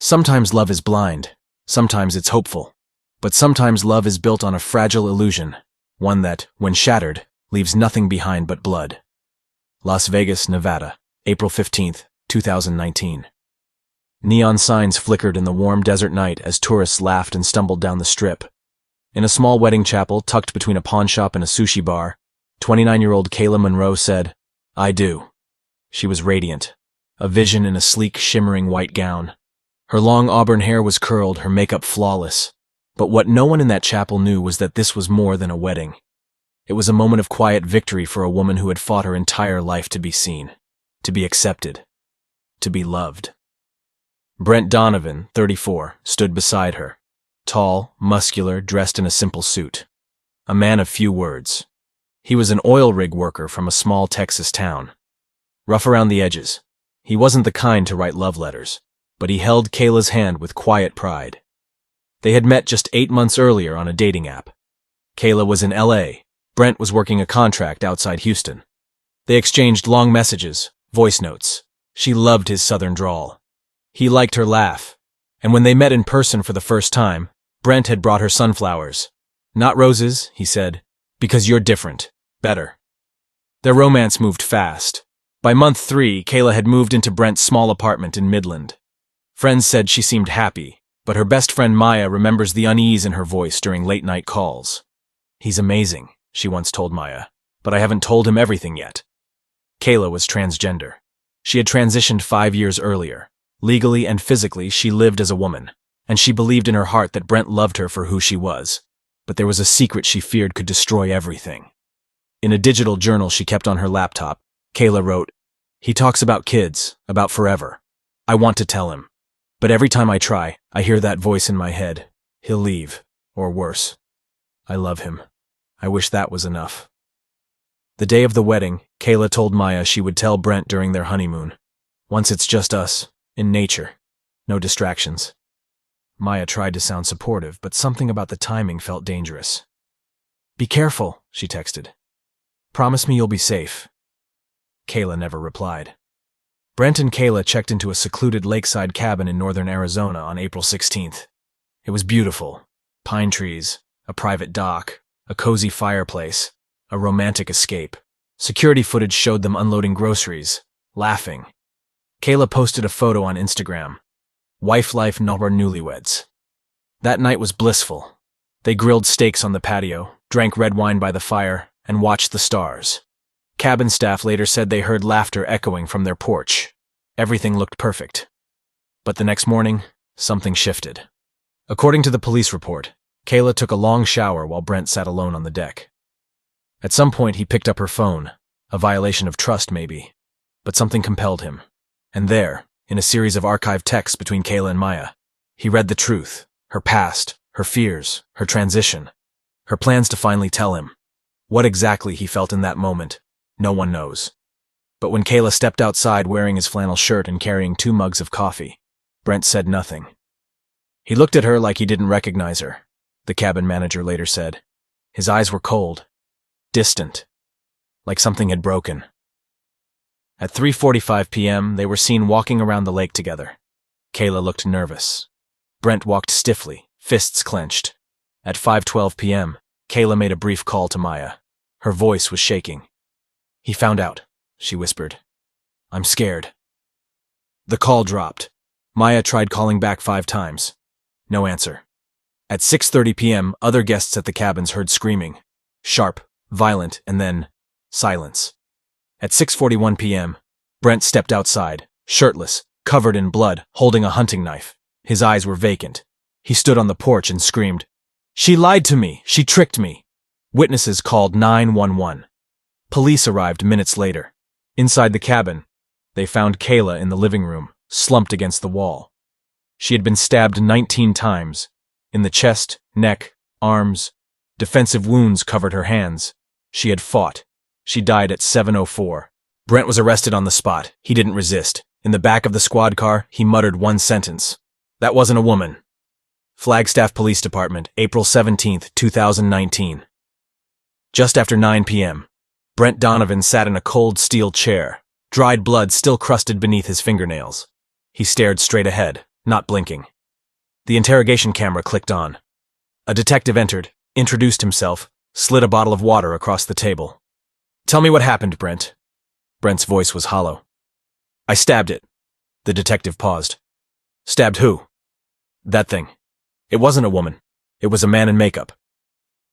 Sometimes love is blind, sometimes it's hopeful, but sometimes love is built on a fragile illusion, one that, when shattered, leaves nothing behind but blood. Las Vegas, Nevada, April 15, 2019. Neon signs flickered in the warm desert night as tourists laughed and stumbled down the strip. In a small wedding chapel tucked between a pawn shop and a sushi bar, 29-year-old Kayla Monroe said, "I do." She was radiant, a vision in a sleek, shimmering white gown. Her long auburn hair was curled, her makeup flawless. But what no one in that chapel knew was that this was more than a wedding. It was a moment of quiet victory for a woman who had fought her entire life to be seen, to be accepted, to be loved. Brent Donovan, 34, stood beside her. Tall, muscular, dressed in a simple suit. A man of few words. He was an oil rig worker from a small Texas town. Rough around the edges, he wasn't the kind to write love letters, but he held Kayla's hand with quiet pride. They had met just 8 months earlier on a dating app. Kayla was in LA. Brent was working a contract outside Houston. They exchanged long messages, voice notes. She loved his southern drawl. He liked her laugh. And when they met in person for the first time, Brent had brought her sunflowers. "Not roses," he said, "because you're different. Better." Their romance moved fast. By month 3, Kayla had moved into Brent's small apartment in Midland. Friends said she seemed happy, but her best friend Maya remembers the unease in her voice during late-night calls. "He's amazing," she once told Maya, "but I haven't told him everything yet." Kayla was transgender. She had transitioned 5 years earlier. Legally and physically, she lived as a woman, and she believed in her heart that Brent loved her for who she was. But there was a secret she feared could destroy everything. In a digital journal she kept on her laptop, Kayla wrote, "He talks about kids, about forever. I want to tell him. But every time I try, I hear that voice in my head. He'll leave, or worse. I love him. I wish that was enough." The day of the wedding, Kayla told Maya she would tell Brent during their honeymoon. "Once it's just us, in nature. No distractions." Maya tried to sound supportive, but something about the timing felt dangerous. "Be careful," she texted. "Promise me you'll be safe." Kayla never replied. Brent and Kayla checked into a secluded lakeside cabin in northern Arizona on April 16th. It was beautiful. Pine trees, a private dock, a cozy fireplace, a romantic escape. Security footage showed them unloading groceries, laughing. Kayla posted a photo on Instagram. "Wife life not our newlyweds." That night was blissful. They grilled steaks on the patio, drank red wine by the fire, and watched the stars. Cabin staff later said they heard laughter echoing from their porch. Everything looked perfect. But the next morning, something shifted. According to the police report, Kayla took a long shower while Brent sat alone on the deck. At some point, he picked up her phone, a violation of trust maybe, but something compelled him. And there, in a series of archived texts between Kayla and Maya, he read the truth, her past, her fears, her transition, her plans to finally tell him. What exactly he felt in that moment, no one knows. But when Kayla stepped outside wearing his flannel shirt and carrying 2 mugs of coffee, Brent said nothing. He looked at her like he didn't recognize her, the cabin manager later said. His eyes were cold, distant, like something had broken. At 3:45 p.m., they were seen walking around the lake together. Kayla looked nervous. Brent walked stiffly, fists clenched. At 5:12 p.m., Kayla made a brief call to Maya. Her voice was shaking. "He found out," she whispered. "I'm scared." The call dropped. Maya tried calling back 5 times. No answer. At 6:30 p.m., other guests at the cabins heard screaming. Sharp, violent, and then silence. At 6:41 p.m., Brent stepped outside, shirtless, covered in blood, holding a hunting knife. His eyes were vacant. He stood on the porch and screamed, "She lied to me! She tricked me!" Witnesses called 911. Police arrived minutes later. Inside the cabin, they found Kayla in the living room, slumped against the wall. She had been stabbed 19 times, in the chest, neck, arms. Defensive wounds covered her hands. She had fought. She died at 7:04. Brent was arrested on the spot. He didn't resist. In the back of the squad car, he muttered one sentence. "That wasn't a woman." Flagstaff Police Department, April 17, 2019. Just after 9 p.m., Brent Donovan sat in a cold steel chair, dried blood still crusted beneath his fingernails. He stared straight ahead, not blinking. The interrogation camera clicked on. A detective entered, introduced himself, slid a bottle of water across the table. "Tell me what happened, Brent." Brent's voice was hollow. "I stabbed it." The detective paused. "Stabbed who?" "That thing. It wasn't a woman. It was a man in makeup."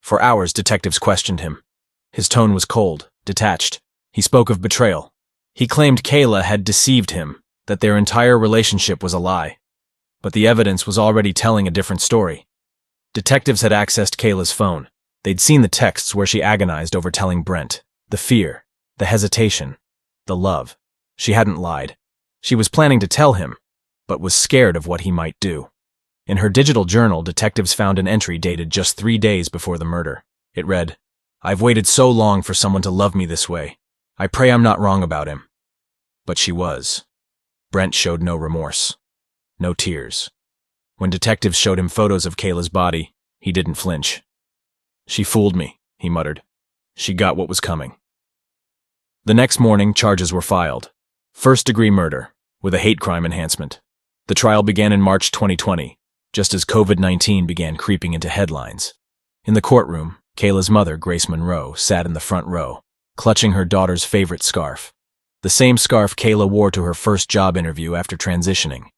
For hours, detectives questioned him. His tone was cold, detached. He spoke of betrayal. He claimed Kayla had deceived him, that their entire relationship was a lie. But the evidence was already telling a different story. Detectives had accessed Kayla's phone. They'd seen the texts where she agonized over telling Brent. The fear, the hesitation, the love. She hadn't lied. She was planning to tell him, but was scared of what he might do. In her digital journal, detectives found an entry dated just 3 days before the murder. It read, "I've waited so long for someone to love me this way. I pray I'm not wrong about him." But she was. Brent showed no remorse. No tears. When detectives showed him photos of Kayla's body, he didn't flinch. "She fooled me," he muttered. "She got what was coming." The next morning, charges were filed. First-degree murder, with a hate crime enhancement. The trial began in March 2020, just as COVID-19 began creeping into headlines. In the courtroom, Kayla's mother, Grace Monroe, sat in the front row, clutching her daughter's favorite scarf. The same scarf Kayla wore to her first job interview after transitioning.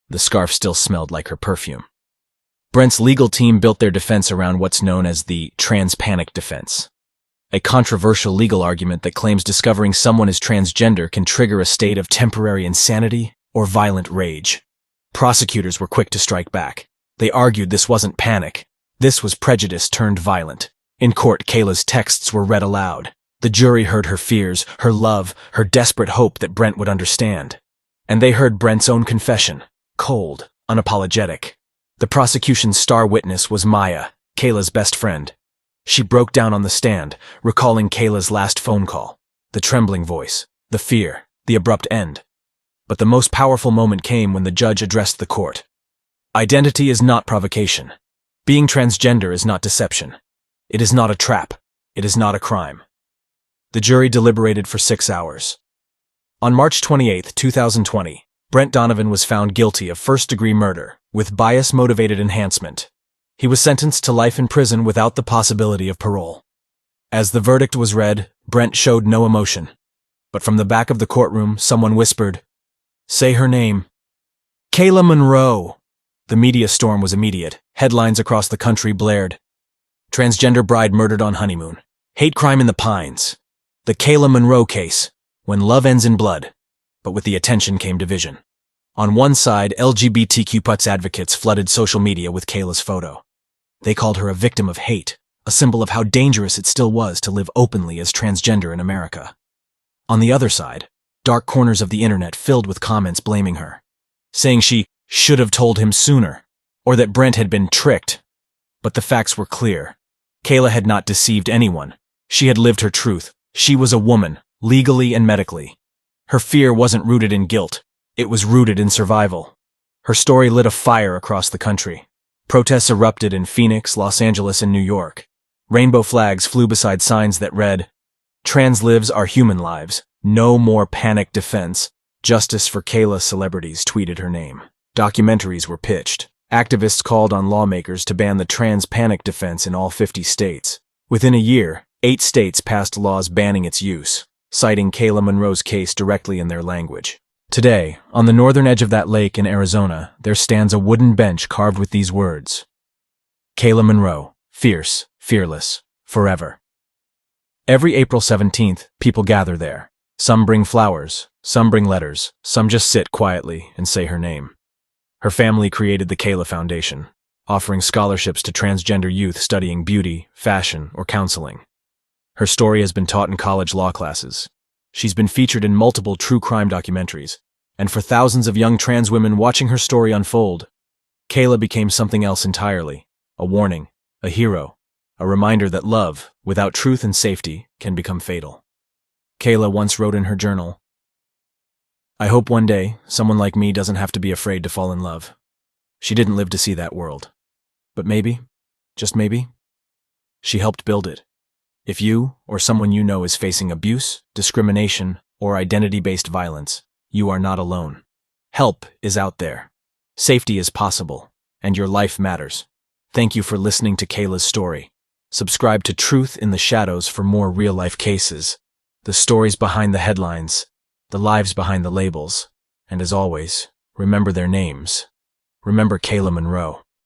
The scarf still smelled like her perfume. Brent's legal team built their defense around what's known as the trans-panic defense, a controversial legal argument that claims discovering someone is transgender can trigger a state of temporary insanity or violent rage. Prosecutors were quick to strike back. They argued this wasn't panic. This was prejudice turned violent. In court, Kayla's texts were read aloud. The jury heard her fears, her love, her desperate hope that Brent would understand. And they heard Brent's own confession, cold, unapologetic. The prosecution's star witness was Maya, Kayla's best friend. She broke down on the stand, recalling Kayla's last phone call, the trembling voice, the fear, the abrupt end. But the most powerful moment came when the judge addressed the court. Identity is not provocation. Being transgender is not deception. It is not a trap. It is not a crime. The jury deliberated for 6 hours. On March 28, 2020, Brent Donovan was found guilty of first-degree murder with bias-motivated enhancement. He was sentenced to life in prison without the possibility of parole. As the verdict was read, Brent showed no emotion. But from the back of the courtroom, someone whispered, "Say her name." "Kayla Monroe." The media storm was immediate. Headlines across the country blared. "Transgender bride murdered on honeymoon. Hate crime in the Pines. The Kayla Monroe case. When love ends in blood." But with the attention came division. On one side, LGBTQ+ advocates flooded social media with Kayla's photo. They called her a victim of hate, a symbol of how dangerous it still was to live openly as transgender in America. On the other side, dark corners of the internet filled with comments blaming her, saying she should have told him sooner, or that Brent had been tricked. But the facts were clear. Kayla had not deceived anyone. She had lived her truth. She was a woman, legally and medically. Her fear wasn't rooted in guilt. It was rooted in survival. Her story lit a fire across the country. Protests erupted in Phoenix, Los Angeles, and New York. Rainbow flags flew beside signs that read, "Trans lives are human lives. No more panic defense. Justice for Kayla." Celebrities tweeted her name. Documentaries were pitched. Activists called on lawmakers to ban the trans panic defense in all 50 states. Within a year, 8 states passed laws banning its use, citing Kayla Monroe's case directly in their language. Today, on the northern edge of that lake in Arizona, there stands a wooden bench carved with these words: "Kayla Monroe, fierce, fearless, forever." Every April 17th, people gather there. Some bring flowers, some bring letters, some just sit quietly and say her name. Her family created the Kayla Foundation, offering scholarships to transgender youth studying beauty, fashion, or counseling. Her story has been taught in college law classes. She's been featured in multiple true crime documentaries, and for thousands of young trans women watching her story unfold, Kayla became something else entirely: a warning, a hero, a reminder that love, without truth and safety, can become fatal. Kayla once wrote in her journal, "I hope one day someone like me doesn't have to be afraid to fall in love." She didn't live to see that world. But maybe, just maybe, she helped build it. If you or someone you know is facing abuse, discrimination, or identity-based violence, you are not alone. Help is out there. Safety is possible, and your life matters. Thank you for listening to Kayla's story. Subscribe to Truth in the Shadows for more real-life cases, the stories behind the headlines, the lives behind the labels, and as always, remember their names. Remember Kayla Monroe.